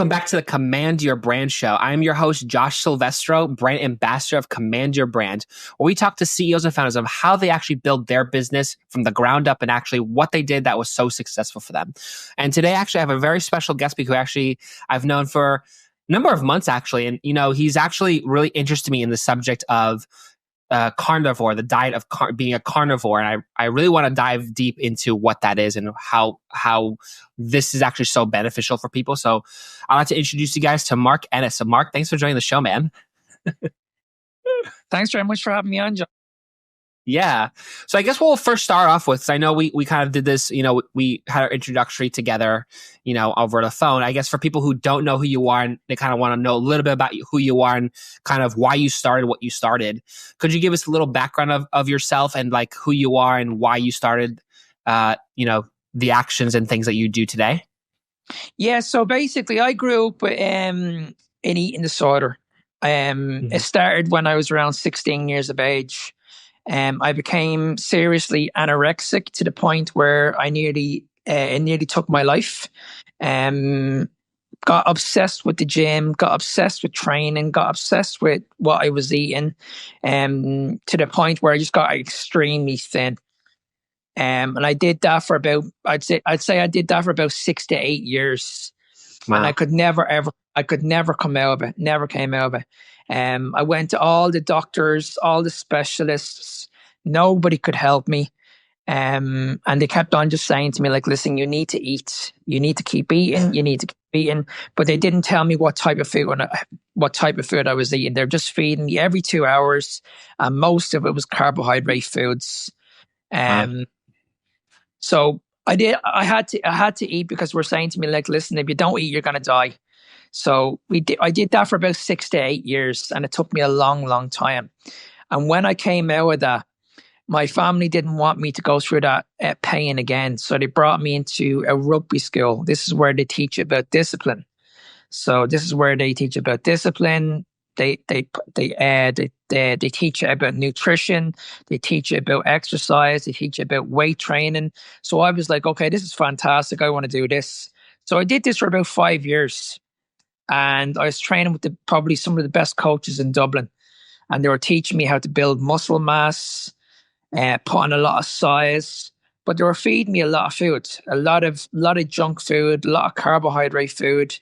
welcome back to the Command Your Brand Show. I'm your host, Josh Silvestro, brand ambassador of Command Your Brand, where we talk to CEOs and founders of how they actually build their business from the ground up and actually what they did that was so successful for them. And today, actually, I have a very special guest speaker who actually I've known for a number of months, actually. And, he's actually really interested me in the subject of carnivore, the diet of being a carnivore. And I really want to dive deep into what that is and how this is actually so beneficial for people. So I'd like to introduce you guys to Mark Ennis. So Mark, thanks for joining the show, man. Thanks very much for having me on, John. Yeah. So I guess we'll first start off with, I know we kind of did this, we had our introductory together, over the phone. I guess for people who don't know who you are and they kind of want to know a little bit about who you are and kind of why you started what you started, could you give us a little background of yourself and like who you are and why you started, the actions and things that you do today? Yeah. So basically I grew up with an eating disorder. It started when I was around 16 years of age. I became seriously anorexic to the point where it nearly took my life. Got obsessed with the gym, got obsessed with training, got obsessed with what I was eating, to the point where I just got extremely thin. And I did that for about, I'd say I did that for about 6 to 8 years. Wow. And I could never come out of it. Never came out of it. I went to all the doctors, all the specialists. Nobody could help me. And they kept on just saying to me, like, listen, you need to eat. You need to keep eating. You need to keep eating. But they didn't tell me what type of food I was eating. They're just feeding me every 2 hours. And most of it was carbohydrate foods. So I had to eat because we're saying to me, like, listen, if you don't eat, you're going to die. So I did that for about 6 to 8 years, and it took me a long, long time. And when I came out of that, my family didn't want me to go through that pain again. So they brought me into a rugby school. This is where they teach about discipline. So this is where they teach about discipline. They teach you about nutrition. They teach you about exercise. They teach you about weight training. So I was like, okay, this is fantastic. I want to do this. So I did this for about 5 years. And I was training with probably some of the best coaches in Dublin. And they were teaching me how to build muscle mass, put on a lot of size. But they were feeding me a lot of food, a lot of junk food, a lot of carbohydrate food.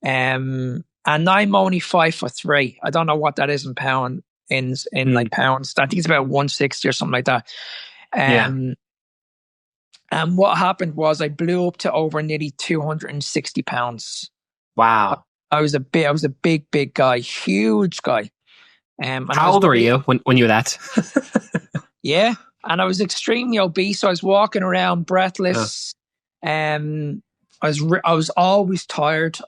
And I'm only 5'3". I don't know what that is in like pounds. I think it's about 160 or something like that. And what happened was I blew up to over nearly 260 pounds. Wow. I was a big guy, huge guy. How old were you when you were that? Yeah. And I was extremely obese. So I was walking around breathless. I was always tired.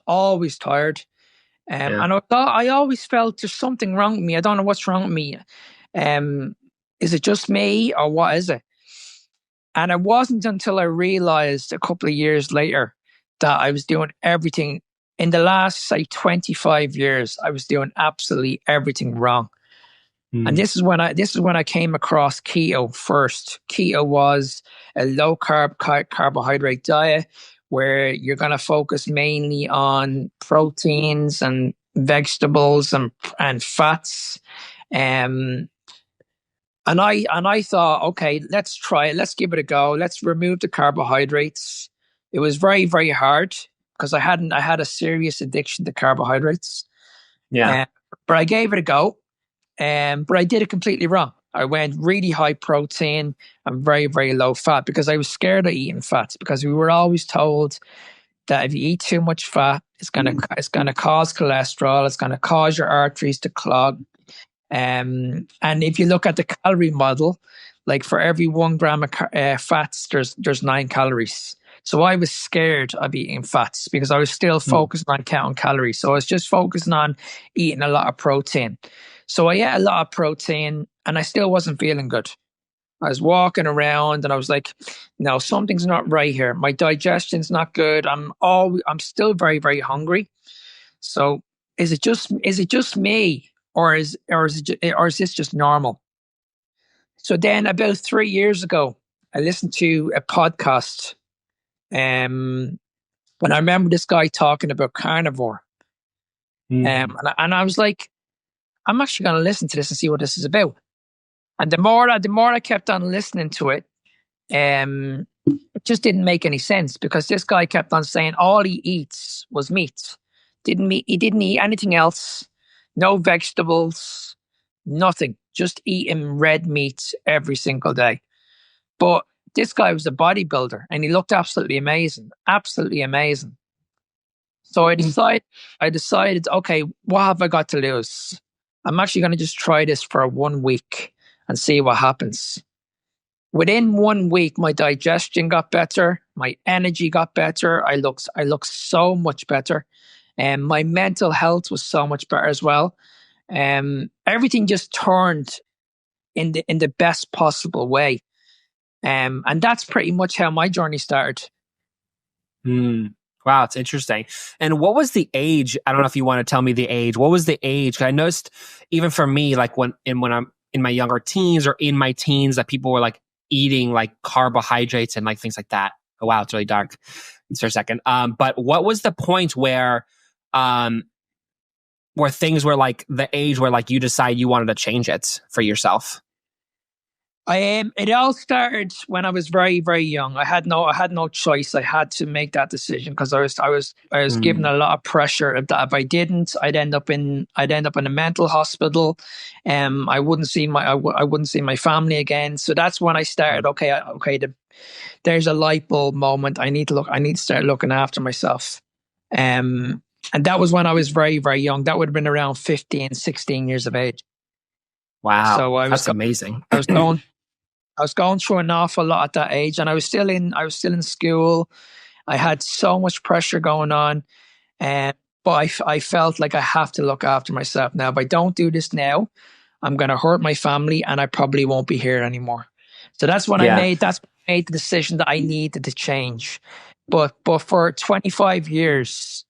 And I always felt there's something wrong with me. I don't know what's wrong with me. Is it just me or what is it? And it wasn't until I realized a couple of years later that I was doing everything. In the last, say, 25 years, I was doing absolutely everything wrong. And this is when I came across keto first. Keto was a low carb carbohydrate diet where you're going to focus mainly on proteins and vegetables and fats. And I thought, okay, let's try it. Let's give it a go. Let's remove the carbohydrates. It was very, very hard because I had a serious addiction to carbohydrates. Yeah. But I gave it a go. But I did it completely wrong. I went really high protein and very, very low fat because I was scared of eating fats because we were always told that if you eat too much fat, it's gonna cause cholesterol. It's gonna cause your arteries to clog. And if you look at the calorie model, like for every 1 gram of fats, there's 9 calories. So I was scared of eating fats because I was still focused on counting calories. So I was just focusing on eating a lot of protein. So I ate a lot of protein and I still wasn't feeling good. I was walking around and I was like, no, something's not right here. My digestion's not good. I'm still very, very hungry. So is it just me or is this just normal? So then about 3 years ago, I listened to a podcast. And I remember this guy talking about carnivore. And I was like, I'm actually going to listen to this and see what this is about. And the more I kept on listening to it, it just didn't make any sense, because this guy kept on saying all he eats was meat. He didn't eat anything else, no vegetables, nothing, just eating red meat every single day. But this guy was a bodybuilder and he looked absolutely amazing, absolutely amazing. So I decided, okay, what have I got to lose? I'm actually going to just try this for 1 week and see what happens. Within 1 week, my digestion got better, my energy got better. I looked so much better, and my mental health was so much better as well. Everything just turned in the best possible way. And that's pretty much how my journey started. Wow, it's interesting. And what was the age? I don't know if you want to tell me the age. What was the age? 'Cause I noticed, even for me, like when I'm in my younger teens or in my teens, that people were like eating like carbohydrates and like things like that. Oh wow, it's really dark. For a second. But what was the point where things were like the age where like you decide you wanted to change it for yourself? It all started when I was very, very young. I had no choice. I had to make that decision because I was given a lot of pressure. If I didn't, I'd end up in a mental hospital. I wouldn't see my family again. So that's when I started. There's a light bulb moment. I need to start looking after myself. And that was when I was very, very young. That would have been around 15, 16 years of age. Wow. So that's amazing. I was going through an awful lot at that age, and I was still in school. I had so much pressure going on, but I felt like I have to look after myself now. If I don't do this now, I'm going to hurt my family, and I probably won't be here anymore. So that's when I made the decision that I needed to change. But for 25 years,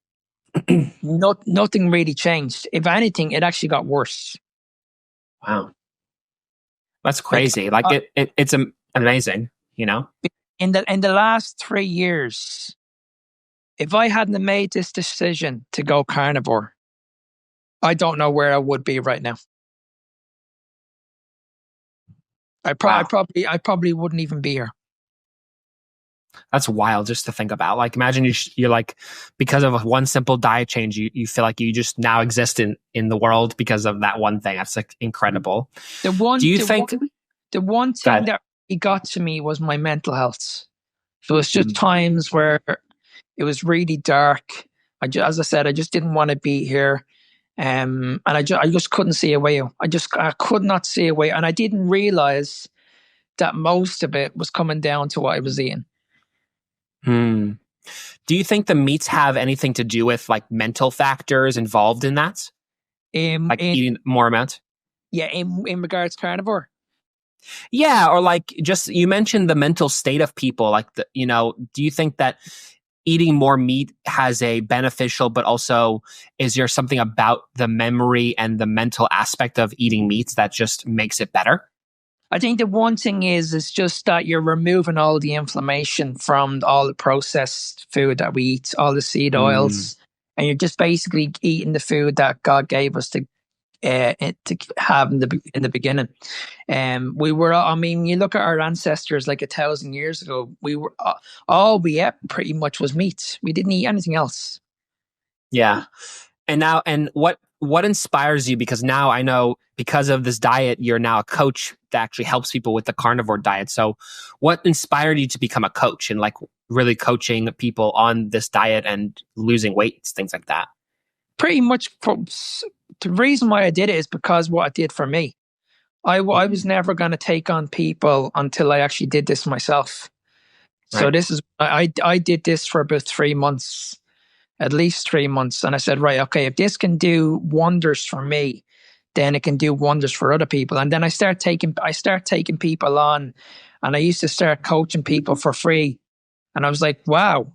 nothing really changed. If anything, it actually got worse. Wow. That's crazy. It's amazing, you know? In the last 3 years, if I hadn't made this decision to go carnivore, I don't know where I would be right now. I probably wouldn't even be here. That's wild just to think about. Like, imagine you're like, because of one simple diet change, you feel like you just now exist in the world because of that one thing. That's like incredible. The one thing that got to me was my mental health. There was just times where it was really dark. As I said, I just didn't want to be here. And I just couldn't see a way. I could not see a way. And I didn't realize that most of it was coming down to what I was eating. Do you think the meats have anything to do with like mental factors involved in that? Eating more amount? Yeah, in regards to carnivore. Yeah, or like just you mentioned the mental state of people. Like, do you think that eating more meat has a beneficial, but also is there something about the memory and the mental aspect of eating meats that just makes it better? I think the one thing is just that you're removing all the inflammation from all the processed food that we eat, all the seed oils, and you're just basically eating the food that God gave us to have in the beginning. You look at our ancestors like 1,000 years ago. We were all we ate pretty much was meat. We didn't eat anything else. Yeah, and what inspires you? Because now I know, because of this diet, you're now a coach that actually helps people with the carnivore diet. So what inspired you to become a coach and like really coaching people on this diet and losing weight, things like that? Pretty much the reason why I did it is because what it did for me. I was never going to take on people until I actually did this myself. Right. So I did this for about 3 months. At least 3 months. And I said, right, okay, if this can do wonders for me, then it can do wonders for other people. And then I start taking people on, and I used to start coaching people for free. And I was like, wow.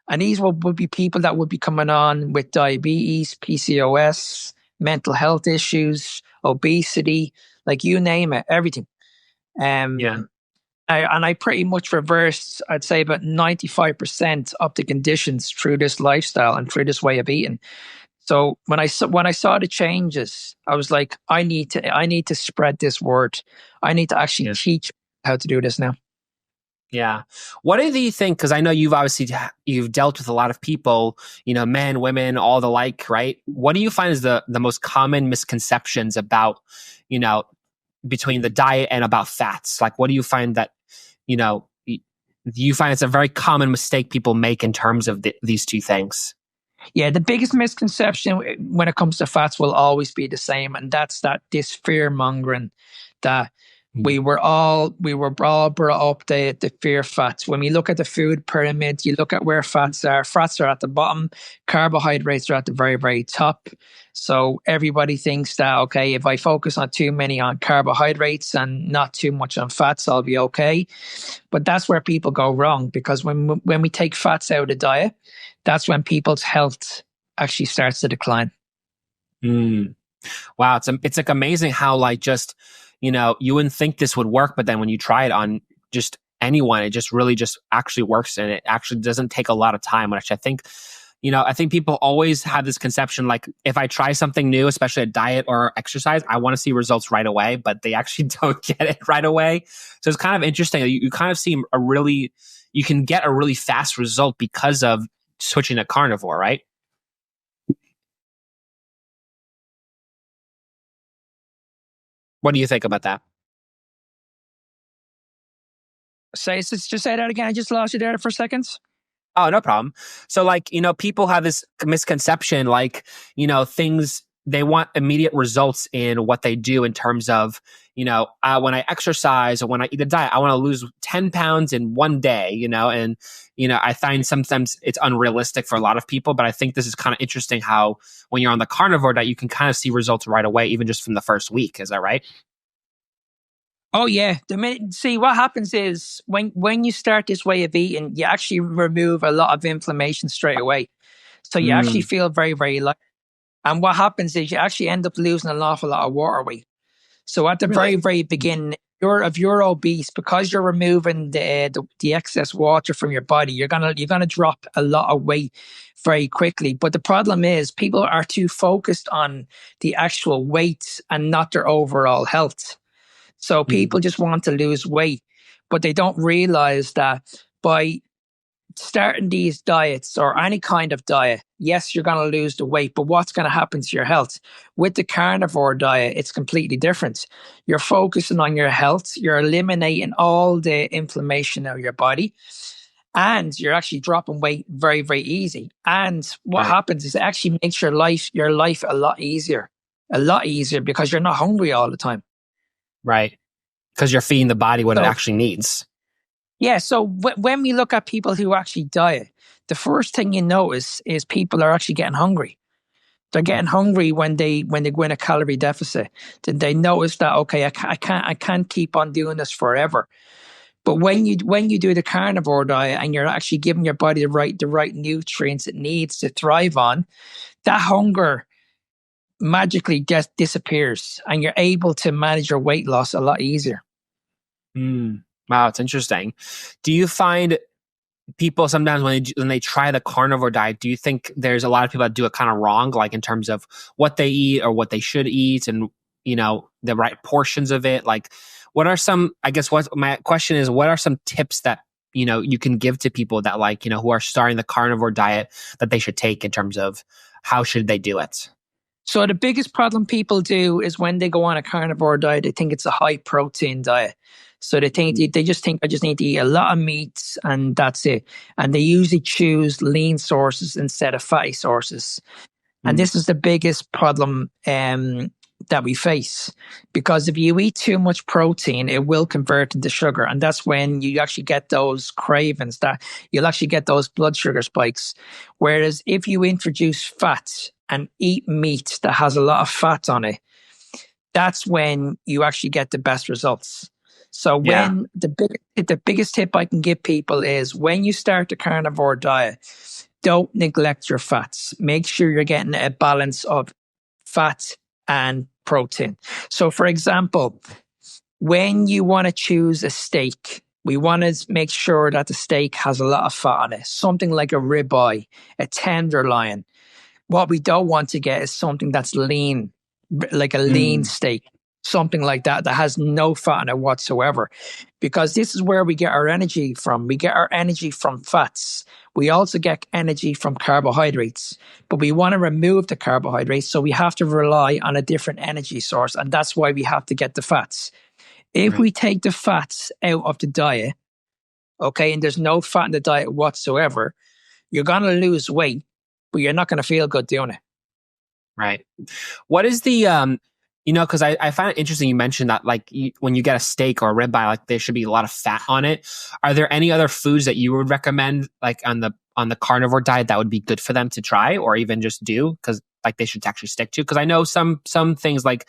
And these would be people that would be coming on with diabetes, PCOS, mental health issues, obesity, like you name it, everything. And I pretty much reversed, I'd say about 95% of the conditions through this lifestyle and through this way of eating. So when I saw the changes, I was like, I need to spread this word. I need to actually Yeah. teach how to do this now. Yeah. What do you think? Because I know you've dealt with a lot of people, men, women, all the like, right? What do you find is the most common misconceptions about, you know, between the diet and about fats? Like, what do you find that, you know, you find it's a very common mistake people make in terms of these two things? Yeah, the biggest misconception when it comes to fats will always be the same, and that's that this fear mongering that we were all brought up the fear fats. When we look at the food pyramid, you look at where fats are. Fats are at the bottom, carbohydrates are at the very, very top. So everybody thinks that, okay, if I focus on too many on carbohydrates and not too much on fats, I'll be okay. But that's where people go wrong, because when we take fats out of the diet, that's when people's health actually starts to decline. Mm. Wow, it's like amazing how like just you wouldn't think this would work, but then when you try it on just anyone, it just really just actually works, and it actually doesn't take a lot of time. Which I think people always have this conception like if I try something new, especially a diet or exercise, I want to see results right away, but they actually don't get it right away. So it's kind of interesting. You kind of see you can get a really fast result because of switching to carnivore, right? What do you think about that? Just say that again. I just lost you there for seconds. Oh, no problem. So, like, people have this misconception, like, things they want immediate results in what they do in terms of, when I exercise or when I eat a diet, I want to lose 10 pounds in one day, and, I find sometimes it's unrealistic for a lot of people, but I think this is kind of interesting how when you're on the carnivore diet, you can kind of see results right away, even just from the first week. Is that right? Oh yeah, see what happens is when you start this way of eating, you actually remove a lot of inflammation straight away. So you actually Mm, feel very, very light. And what happens is you actually end up losing an awful lot of water weight. So at the very, really? very beginning, if you're obese, because you're removing the excess water from your body, you're gonna drop a lot of weight very quickly. But the problem is people are too focused on the actual weight and not their overall health. So Mm, people just want to lose weight, but they don't realize that by starting these diets or any kind of diet, yes, you're going to lose the weight, but what's going to happen to your health? With the carnivore diet, it's completely different. You're focusing on your health, you're eliminating all the inflammation out of your body, and you're actually dropping weight very, very easy. And what right, happens is it actually makes your life a lot easier because you're not hungry all the time. right. Because you're feeding the body what it So actually needs. yeah, so when we look at people who actually diet, the first thing you notice is people are actually getting hungry. They're getting hungry when they go in a calorie deficit. Then they notice that, okay, I can't keep on doing this forever. But when you do the carnivore diet and you're actually giving your body the right nutrients it needs to thrive on, that hunger magically just disappears, and you're able to manage your weight loss a lot easier. Mm. Wow, it's interesting. Do you find people sometimes when they try the carnivore diet, do you think there's a lot of people that do it kind of wrong, like in terms of what they eat or what they should eat, and the right portions of it? Like, what are some? I guess what my question is, what are some tips that you can give to people that like who are starting the carnivore diet that they should take in terms of how should they do it? So the biggest problem people do is when they go on a carnivore diet, they think it's a high protein diet. So they just think I just need to eat a lot of meats and that's it. And they usually choose lean sources instead of fatty sources. And Mm, this is the biggest problem that we face, because if you eat too much protein, it will convert into sugar, and that's when you actually get those cravings. That you'll actually get those blood sugar spikes. Whereas if you introduce fat and eat meat that has a lot of fat on it, that's when you actually get the best results. So yeah. when the biggest tip I can give people is when you start the carnivore diet, don't neglect your fats. Make sure you're getting a balance of fat and protein. So for example, when you want to choose a steak, We want to make sure that the steak has a lot of fat on it, something like a ribeye, a tenderloin. What we don't want to get is something that's lean, like a lean Mm, steak, something like that has no fat in it whatsoever. Because this is where we get our energy from. We get our energy from fats. We also get energy from carbohydrates, but we want to remove the carbohydrates. So we have to rely on a different energy source. And that's why we have to get the fats. If right. we take the fats out of the diet, okay, and there's no fat in the diet whatsoever, you're going to lose weight, but you're not going to feel good doing it. Right. What is the because I find it interesting you mentioned that like when you get a steak or a ribeye, like there should be a lot of fat on it. Are there any other foods that you would recommend like on the carnivore diet that would be good for them to try or even just do because like they should actually stick to? Because I know some things like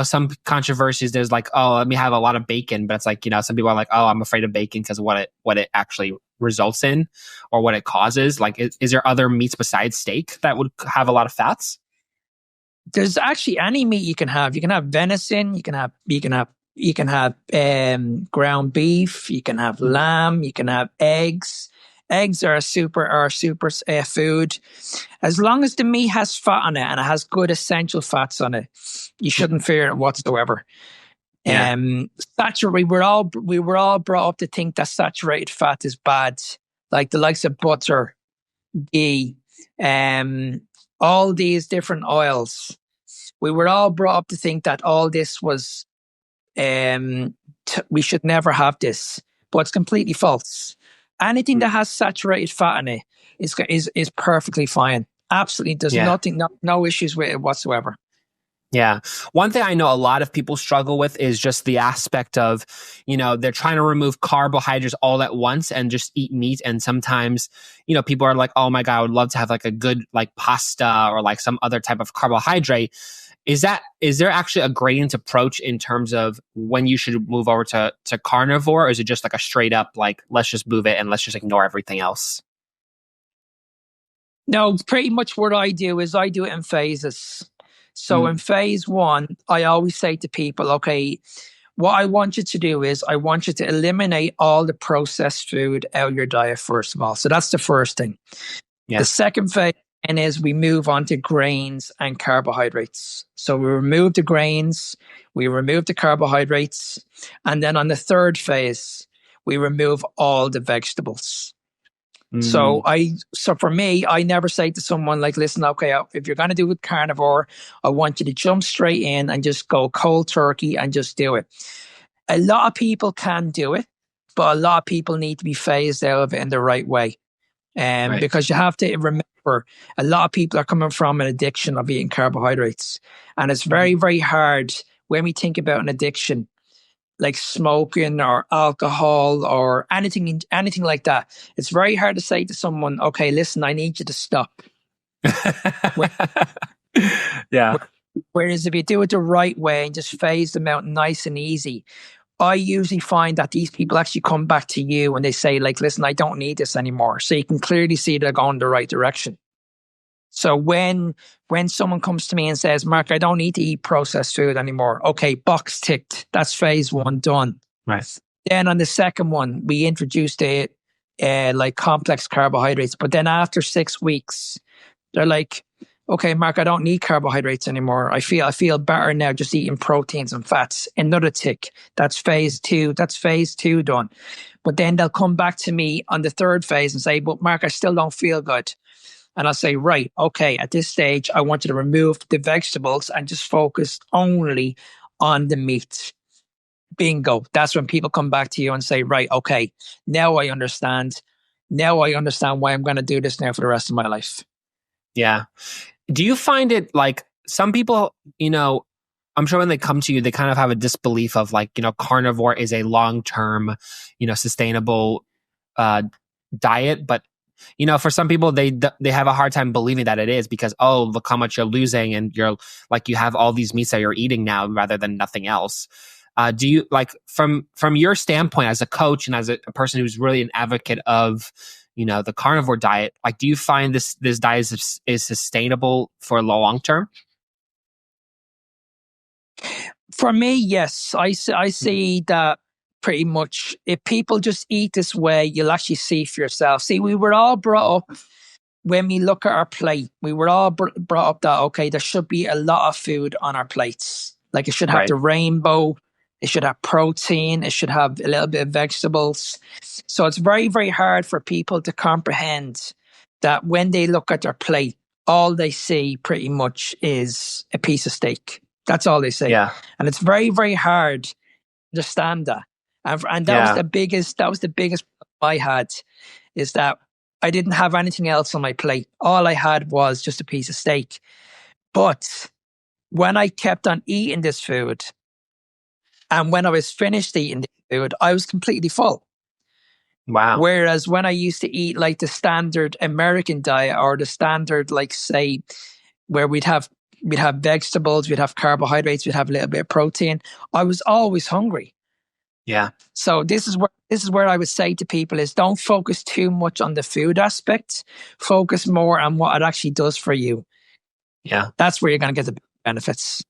some controversies. There's like, oh, let me have a lot of bacon, but it's like some people are like, oh, I'm afraid of bacon because of what it actually results in or what it causes. Like, is there other meats besides steak that would have a lot of fats? There's actually any meat you can have. You can have venison. You can have ground beef. You can have lamb. You can have eggs. Eggs are a super food. As long as the meat has fat on it and it has good essential fats on it, you shouldn't fear it whatsoever. Yeah. Saturated. We were all brought up to think that saturated fat is bad, like the likes of butter, ghee, all these different oils. We were all brought up to think that all this was, we should never have this, but it's completely false. Anything that has saturated fat in it is perfectly fine. Absolutely, there's Yeah. no issues with it whatsoever. Yeah. One thing I know a lot of people struggle with is just the aspect of, they're trying to remove carbohydrates all at once and just eat meat. And sometimes, people are like, oh my God, I would love to have like a good like pasta or like some other type of carbohydrate. Is there actually a gradient approach in terms of when you should move over to carnivore? Or is it just like a straight up, like, let's just move it and let's just ignore everything else? No, pretty much what I do is I do it in phases. So in Mm, phase one, I always say to people, okay, what I want you to do is I want you to eliminate all the processed food out of your diet, first of all. So that's the first thing. The yeah. second phase is we move on to grains and carbohydrates. So we remove the grains, we remove the carbohydrates, and then on the third phase, we remove all the vegetables. So Mm, for me, I never say to someone like, listen, okay, if you're going to do it carnivore, I want you to jump straight in and just go cold turkey and just do it. A lot of people can do it, but a lot of people need to be phased out of it in the right way. right. Because you have to remember, a lot of people are coming from an addiction of eating carbohydrates. And it's very, very hard when we think about an addiction like smoking or alcohol or anything like that. It's very hard to say to someone, okay, listen, I need you to stop. Yeah. Whereas if you do it the right way and just phase them out nice and easy, I usually find that these people actually come back to you and they say, like, listen, I don't need this anymore. So you can clearly see they're going the right direction. So when someone comes to me and says, Mark, I don't need to eat processed food anymore. Okay, box ticked. That's phase one done. Right. Then on the second one, we introduced like complex carbohydrates. But then after 6 weeks, they're like, okay, Mark, I don't need carbohydrates anymore. I feel better now just eating proteins and fats. Another tick. That's phase two. That's phase two done. But then they'll come back to me on the third phase and say, but Mark, I still don't feel good. And I'll say, right, okay, at this stage, I want you to remove the vegetables and just focus only on the meat. Bingo. That's when people come back to you and say, right, okay, now I understand. Now I understand why I'm going to do this now for the rest of my life. Yeah. Do you find it like some people, I'm sure when they come to you, they kind of have a disbelief of like, carnivore is a long-term, sustainable diet. But, for some people, they have a hard time believing that it is because, oh, look how much you're losing. And you're like, you have all these meats that you're eating now rather than nothing else. Do you like from your standpoint as a coach and as a person who's really an advocate of the carnivore diet, like, do you find this diet is sustainable for the long term? For me, yes. I see that pretty much, if people just eat this way, you'll actually see for yourself. See, we were all brought up, when we look at our plate, we were all brought up that, okay, there should be a lot of food on our plates. Like it should have the rainbow, it should have protein, it should have a little bit of vegetables. So it's very, very hard for people to comprehend that when they look at their plate, all they see pretty much is a piece of steak. That's all they see. Yeah. And it's very, very hard to understand that. And that was the biggest problem I had, is that I didn't have anything else on my plate. All I had was just a piece of steak. But when I kept on eating this food, and when I was finished eating the food, I was completely full. Wow. Whereas when I used to eat like the standard American diet, or the standard, like say, where we'd have vegetables, we'd have carbohydrates, we'd have a little bit of protein, I was always hungry. Yeah. So this is where I would say to people is, don't focus too much on the food aspect. Focus more on what it actually does for you. Yeah. That's where you're going to get the benefits.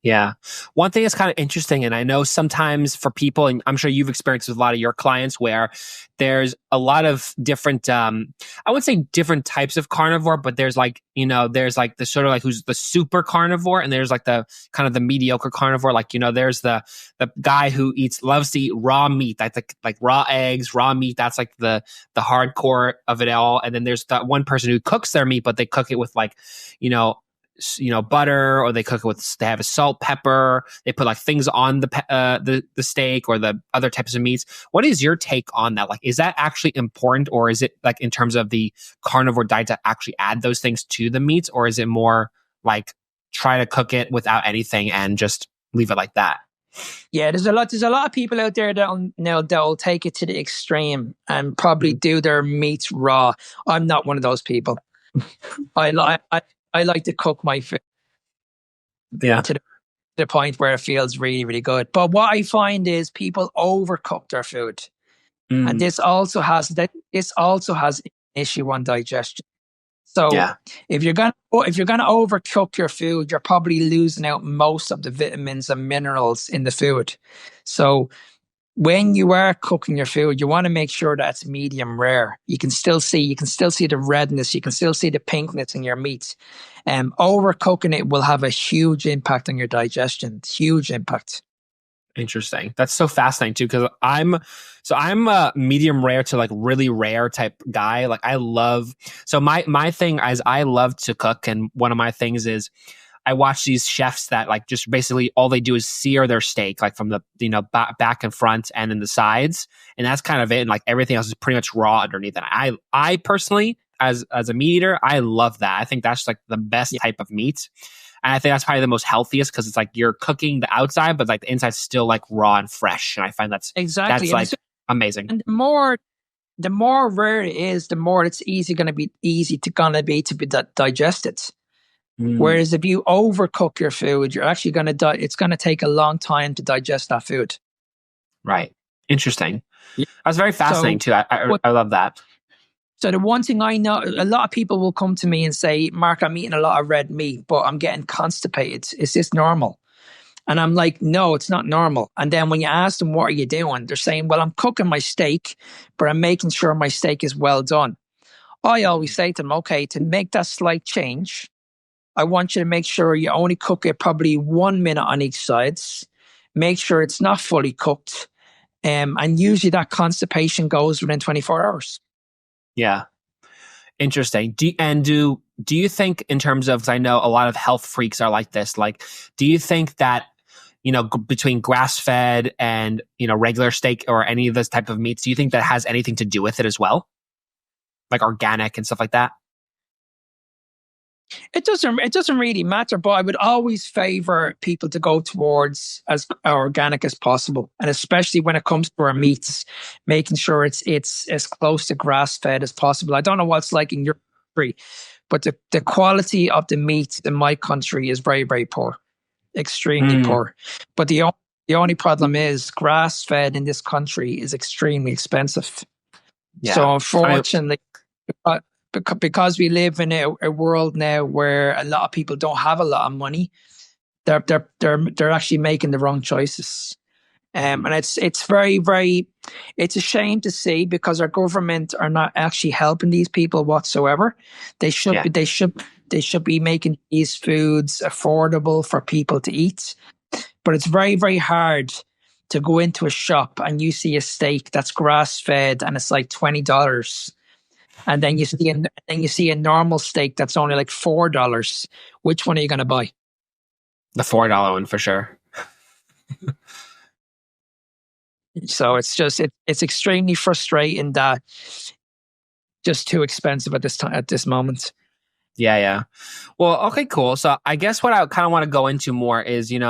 Yeah. One thing that's kind of interesting, and I know sometimes for people, and I'm sure you've experienced with a lot of your clients, where there's a lot of different, I wouldn't say different types of carnivore, but there's like, there's like the sort of like who's the super carnivore, and there's like the kind of the mediocre carnivore. Like, there's the guy who loves to eat raw meat. That's like raw eggs, raw meat. That's like the hardcore of it all. And then there's that one person who cooks their meat, but they cook it with like, butter, or they cook it with, they have a salt, pepper, they put like things on the steak or the other types of meats. What is your take on that? Like, is that actually important, or is it like in terms of the carnivore diet to actually add those things to the meats, or is it more like try to cook it without anything and just leave it like that? Yeah, there's a lot of people out there that'll take it to the extreme and probably do their meats raw. I'm not one of those people. I like to cook my food to the point where it feels really, really good. But what I find is people overcook their food, and this also has an issue on digestion. So if you're gonna overcook your food, you're probably losing out most of the vitamins and minerals in the food. So when you are cooking your food, you want to make sure that it's medium rare. You can still see the redness, you can still see the pinkness in your meat. Overcooking it will have a huge impact on your digestion. Huge impact. Interesting. That's so fascinating too, because I'm a medium rare to like really rare type guy. Like my thing is I love to cook, and one of my things is I watch these chefs that like just basically all they do is sear their steak, like from the back and front and in the sides, and that's kind of it. And like everything else is pretty much raw underneath. And I personally, as a meat eater, I love that. I think that's like the best type of meat, and I think that's probably the most healthiest, because it's like you're cooking the outside, but like the inside's still like raw and fresh. And I find that's like amazing. And the more rare it is, the more it's gonna be digested. Whereas if you overcook your food, you're actually going to it's going to take a long time to digest that food. Right. Interesting. That's very fascinating too. I love that. So the one thing I know, a lot of people will come to me and say, Mark, I'm eating a lot of red meat, but I'm getting constipated. Is this normal? And I'm like, no, it's not normal. And then when you ask them, what are you doing? They're saying, well, I'm cooking my steak, but I'm making sure my steak is well done. I always say to them, okay, to make that slight change, I want you to make sure you only cook it probably 1 minute on each side. Make sure it's not fully cooked. And usually that constipation goes within 24 hours. Yeah. Interesting. Do you think, in terms of, 'cause I know a lot of health freaks are like this, like, do you think that, between grass-fed and, regular steak or any of this type of meats, do you think that has anything to do with it as well? Like organic and stuff like that? It doesn't really matter, but I would always favor people to go towards as organic as possible, and especially when it comes to our meats, making sure it's as close to grass fed as possible. I don't know what's like in your country, but the quality of the meat in my country is very, very poor, extremely poor. But the only problem is grass fed in this country is extremely expensive. Yeah. So unfortunately, because we live in a world now where a lot of people don't have a lot of money, they're actually making the wrong choices. And it's very, very, it's a shame to see, because our government are not actually helping these people whatsoever. They should be, they should be making these foods affordable for people to eat. But it's very, very hard to go into a shop and you see a steak that's grass fed and it's like $20. And then you see a normal steak that's only like $4. Which one are you going to buy? The $4 one for sure. So it's just it's extremely frustrating that just too expensive at this time, at this moment. Yeah. Well, okay, cool. So I guess what I kind of want to go into more is, you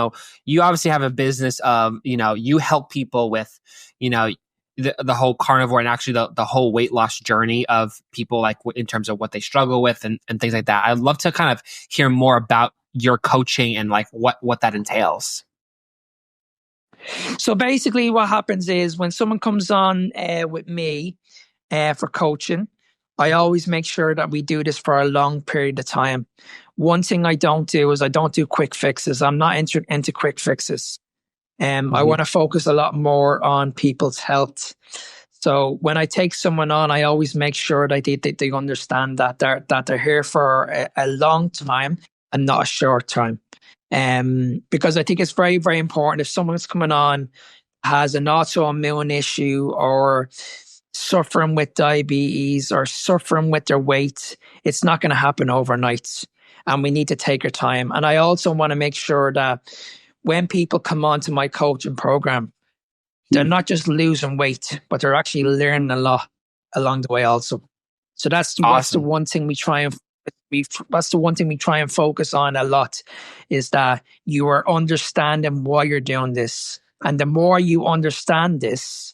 obviously have a business of, you help people with, the whole carnivore and actually the whole weight loss journey of people, like in terms of what they struggle with and things like that. I'd love to kind of hear more about your coaching and like what that entails. So basically what happens is when someone comes on with me for coaching, I always make sure that we do this for a long period of time. One thing I don't do is I don't do quick fixes. I'm not into quick fixes. I want to focus a lot more on people's health. So when I take someone on, I always make sure that they understand that they're here for a long time and not a short time. Because I think it's very, very important. If someone's coming on, has an autoimmune issue or suffering with diabetes or suffering with their weight, it's not going to happen overnight. And we need to take our time. And I also want to make sure that when people come onto my coaching program, they're not just losing weight, but they're actually learning a lot along the way also. So that's the one thing we try and that's the one thing we try and focus on a lot, is that you are understanding why you're doing this. And the more you understand this,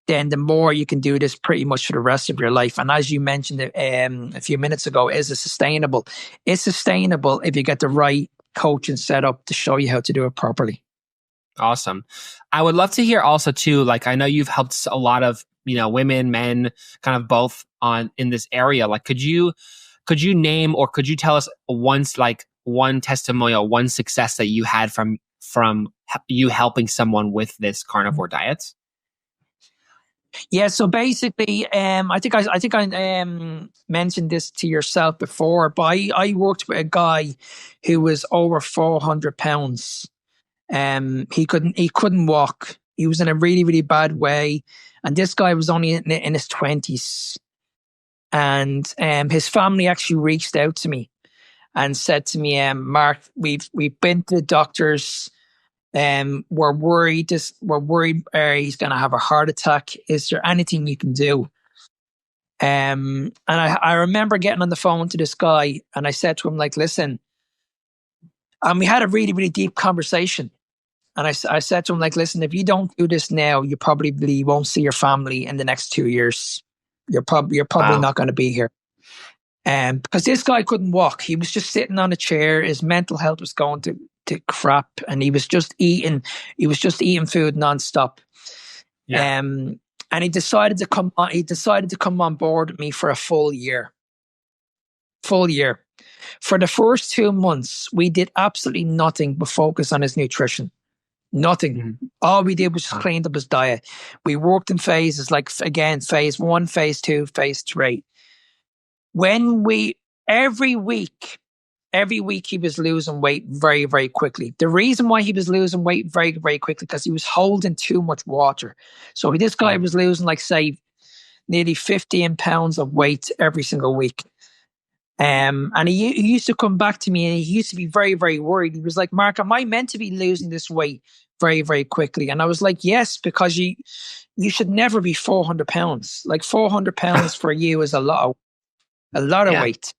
then the more you can do this pretty much for the rest of your life. And as you mentioned a few minutes ago, is it sustainable? It's sustainable if you get the right coaching set up to show you how to do it properly. Awesome. I would love to hear also too, like, I know you've helped a lot of, women, men, kind of both in this area. Like, could you name, or could you tell us one testimonial, one success that you had from you helping someone with this carnivore diet? Yeah, so basically, I think I mentioned this to yourself before, but I worked with a guy who was over 400 pounds. He couldn't walk. He was in a really, really bad way, and this guy was only in his 20s. And his family actually reached out to me and said to me, Mark, we've been to the doctors. We're worried. He's going to have a heart attack. Is there anything you can do? And I remember getting on the phone to this guy, and I said to him, like, listen, and we had a really, really deep conversation. And I said to him, like, listen, if you don't do this now, you probably won't see your family in the next 2 years. You're probably not going to be here. Because this guy couldn't walk. He was just sitting on a chair. His mental health was going to crap, and he was just eating food nonstop. Yeah. And he decided to come on board with me for a full year. For the first 2 months, we did absolutely nothing but focus on his nutrition. Nothing. Mm-hmm. All we did was just cleaned up his diet. We worked in phases, like, again, phase 1, phase 2, phase 3. Every week he was losing weight very, very quickly. The reason why he was losing weight very, very quickly, because he was holding too much water. So this guy was losing, like, say, nearly 15 pounds of weight every single week. And he used to come back to me, and he used to be very, very worried. He was like, Mark, am I meant to be losing this weight very, very quickly? And I was like, yes, because you should never be 400 pounds. Like, 400 pounds for you is a lot of weight.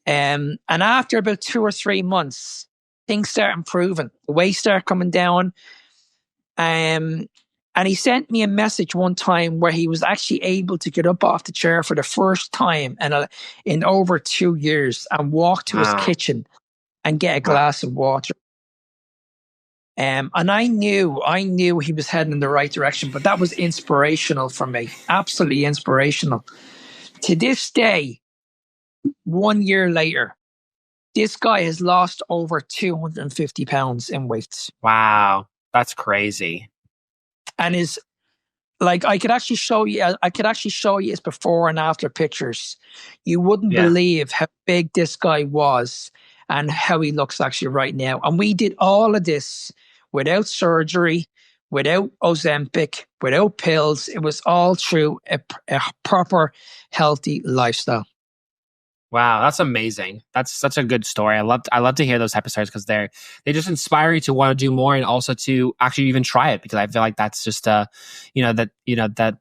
And after about 2 or 3 months, things start improving. The weight started coming down. And he sent me a message one time where he was actually able to get up off the chair for the first time in over 2 years and walk to his kitchen and get a glass of water. And I knew he was heading in the right direction, but that was inspirational for me. Absolutely inspirational. To this day, 1 year later, this guy has lost over 250 pounds in weight. Wow. That's crazy. And his, like, I could actually show you his before and after pictures. You wouldn't Yeah. believe how big this guy was and how he looks actually right now. And we did all of this without surgery, without Ozempic, without pills. It was all through a proper, healthy lifestyle. Wow, that's amazing. That's such a good story. I love to hear those episodes because they just inspire you to want to do more and also to actually even try it, because I feel like that's just that the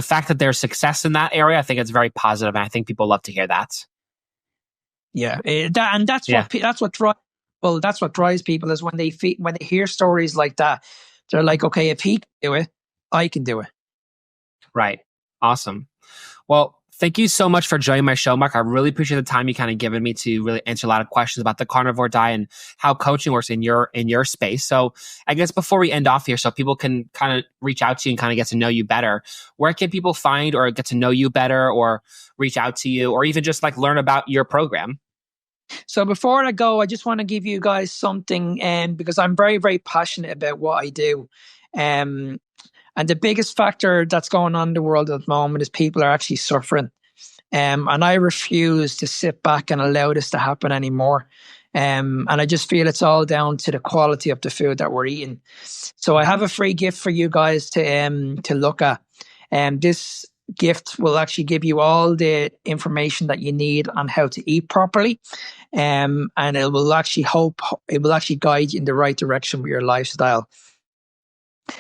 fact that there's success in that area, I think it's very positive, and I think people love to hear that. Yeah, that's what drives people is when they hear stories like that, they're like, okay, if he can do it, I can do it. Right. Awesome. Well, thank you so much for joining my show, Mark. I really appreciate the time you kind of given me to really answer a lot of questions about the carnivore diet and how coaching works in your space. So I guess before we end off here, so people can kind of reach out to you and kind of get to know you better, where can people find or get to know you better or reach out to you or even just like learn about your program? So before I go, I just want to give you guys something, because I'm very, very passionate about what I do. And the biggest factor that's going on in the world at the moment is people are actually suffering. And I refuse to sit back and allow this to happen anymore. And I just feel it's all down to the quality of the food that we're eating. So I have a free gift for you guys to look at. And this gift will actually give you all the information that you need on how to eat properly. And it will actually guide you in the right direction with your lifestyle.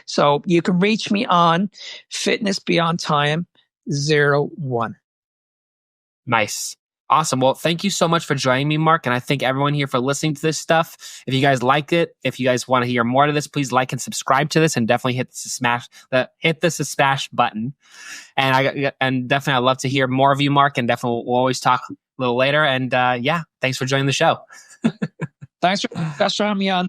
So you can reach me on Fitness Beyond Time 01. Nice. Awesome. Well, thank you so much for joining me, Mark. And I thank everyone here for listening to this stuff. If you guys liked it, if you guys want to hear more of this, please like and subscribe to this and definitely hit the smash button. And definitely I'd love to hear more of you, Mark, and definitely we'll always talk a little later. And thanks for joining the show. Thanks for having me on.